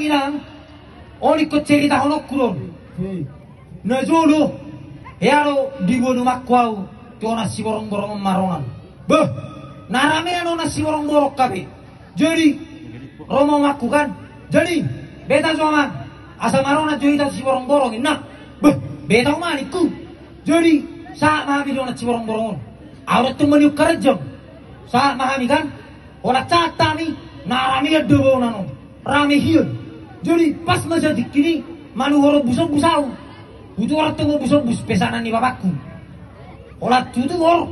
nang oni ko cerita hono kuron na jolo yaro dibono makwau to na si borong-borong marongan bah narame ano na si borong-borong kabe jadi romo ngaku kan jadi beta joman asa marona joita si borong-borong inna bah beta maniku jadi saat mahami na si borong-borong awat tu meniup kerjam saat mahami kan ora catami narame ya dobo nano rame hiu jadi pas maja dikini manu horo busau-busau butuh orang tunggu busau-bus pesanan ni bapakku olah tutu hor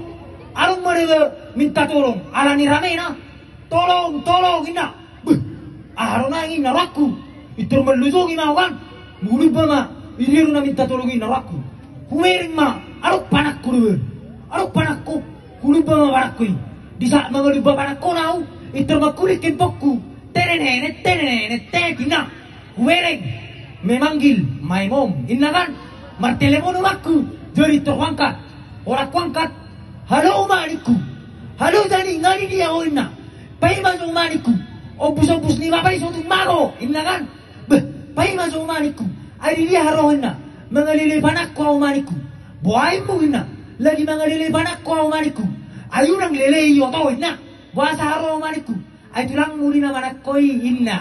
alung mereka minta tolong alani rame na tolong ina arona ina raku itu meluso ina kan mulu bama ini runa minta tolong ina raku kuering ma aluk panakku kulu bama panakku di saat mengalu panakku nau itu makulikin pokku tenene ina kuering memanggil my mom ina kan martelemono aku jadi terangkat orang kuangkat halo maniku halo jadi ngani dia ina pai masuk maniku obus ni bapak isu mago ina kan pai masuk maniku ari dia haro ina mengalili panakku maniku boaimu ina lagi mengalili panakku maniku ayu nang lele yo tau ina bahasa haro maniku ay tulang muli na manakkoy ina